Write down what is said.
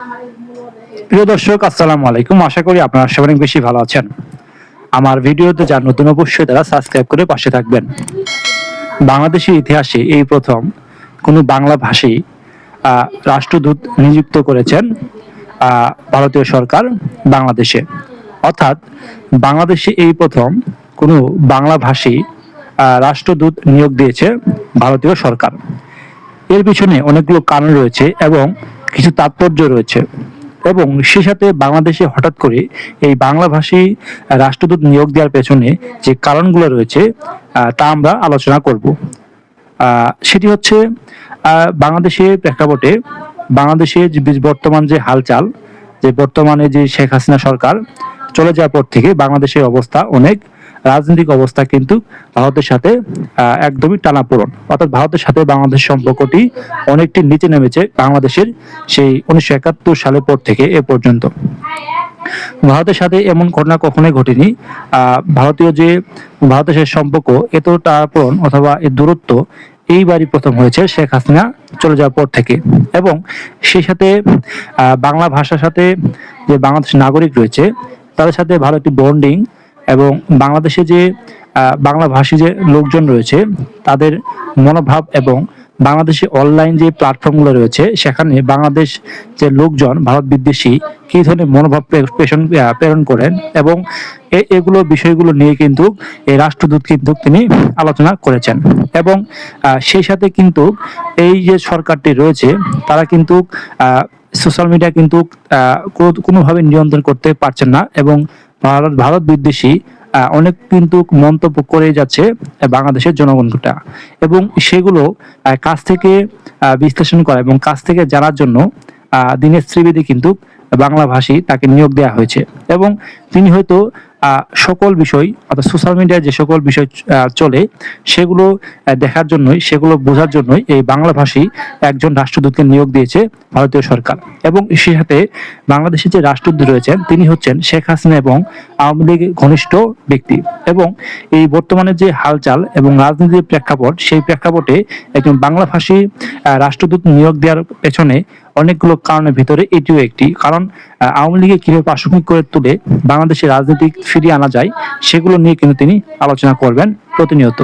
প্রিয় দর্শক, আসসালামু আলাইকুম। আশা করি আপনারা সবাই অনেক বেশি ভালো আছেন। আমার ভিডিওতে যারা নতুন, অবশ্যই তারা সাবস্ক্রাইব করে পাশে থাকবেন। বাংলাদেশের ইতিহাসে এই প্রথম কোনো বাংলা ভাষী রাষ্ট্রদূত নিযুক্ত করেছেন ভারতীয় সরকার বাংলাদেশে। অর্থাৎ বাংলাদেশে এই প্রথম কোনো বাংলা ভাষী রাষ্ট্রদূত নিয়োগ দিয়েছে ভারতীয় সরকার। এর পিছনে অনেকগুলো কারণ রয়েছে এবং কিছু তাৎপর্য রয়েছে, এবং সেই সাথে বাংলাদেশে হঠাৎ করে এই বাংলাভাষী রাষ্ট্রদূত নিয়োগ দেওয়ার পেছনে যে কারণগুলো রয়েছে তা আমরা আলোচনা করব। সেটি হচ্ছে বাংলাদেশের প্রেক্ষাপটে বাংলাদেশের যে বর্তমান যে হালচাল, যে বর্তমানে যে শেখ হাসিনা সরকার চলে যাওয়ার পর থেকে বাংলাদেশের অবস্থা অনেক, রাজনৈতিক অবস্থা কিন্তু ভারতের সাথে একদমই টানাপোড়েন। অর্থাৎ ভারতের সাথে বাংলাদেশের সম্পর্কটি অনেকটি নিচে নেমেছে বাংলাদেশের সেই 1971 সালের পর থেকে এ পর্যন্ত। ভারতের সাথে এমন ঘটনা কখনোই ঘটেনি। ভারতের সাথে সম্পর্ক এত টানাপোড়েন অথবা এর দূরত্ব এইবারই প্রথম হয়েছে শেখ হাসিনা চলে যাওয়ার পর থেকে। এবং সেই সাথে বাংলা ভাষার সাথে যে বাংলাদেশের নাগরিক রয়েছে তাদের সাথে ভালো একটি বন্ডিং, এবং বাংলাদেশে যে বাংলা ভাষী যে লোকজন রয়েছে তাদের মনোভাব, এবং বাংলাদেশে অনলাইন যে প্ল্যাটফর্মগুলো রয়েছে সেখানে বাংলাদেশ যে লোকজন ভারত বিদ্বেষী কী ধরনের মনোভাব প্রেরণ করেন, এবং এগুলো বিষয়গুলো নিয়ে কিন্তু এই রাষ্ট্রদূত কিন্তু তিনি আলোচনা করেছেন। এবং সেই সাথে কিন্তু এই যে সরকারটি রয়েছে তারা কিন্তু সোশ্যাল মিডিয়া কিন্তু কোনোভাবে নিয়ন্ত্রণ করতে পারছেন না, এবং ভারত বিদ্বেষী অনেক কিন্তু মন্তব্য করে যাচ্ছে বাংলাদেশের জনগণটা, এবং সেগুলো কাছ থেকে বিশ্লেষণ করা এবং কাছ থেকে জানার জন্য দীনেশ ত্রিবেদী কিন্তু বাংলা ভাষী তাকে নিয়োগ দেওয়া হয়েছে। এবং তিনি হয়তো সকল বিষয় অর্থাৎ সোশ্যাল মিডিয়ায় যে সকল বিষয় চলে সেগুলো দেখার জন্যই, সেগুলো বোঝার জন্যই এই বাংলা ভাষী একজন রাষ্ট্রদূতকে নিয়োগ দিয়েছে ভারতীয় সরকার। এবং সেই সাথে বাংলাদেশের যে রাষ্ট্রদূত রয়েছেন তিনি হচ্ছেন শেখ হাসিনা এবং আওয়ামী লীগের ঘনিষ্ঠ ব্যক্তি। এবং এই বর্তমানে যে হালচাল এবং রাজনীতির প্রেক্ষাপট, সেই প্রেক্ষাপটে একজন বাংলা ভাষী রাষ্ট্রদূত নিয়োগ দেওয়ার পেছনে অনেকগুলো কারণের ভিতরে এটিও একটি কারণ। আওয়ামী লীগে কিভাবে প্রাসঙ্গিক করে তুলে বাংলাদেশের রাজনীতি ফিরিয়ে আনা যায় সেগুলো নিয়ে কিন্তু তিনি আলোচনা করবেন প্রতিনিয়ত।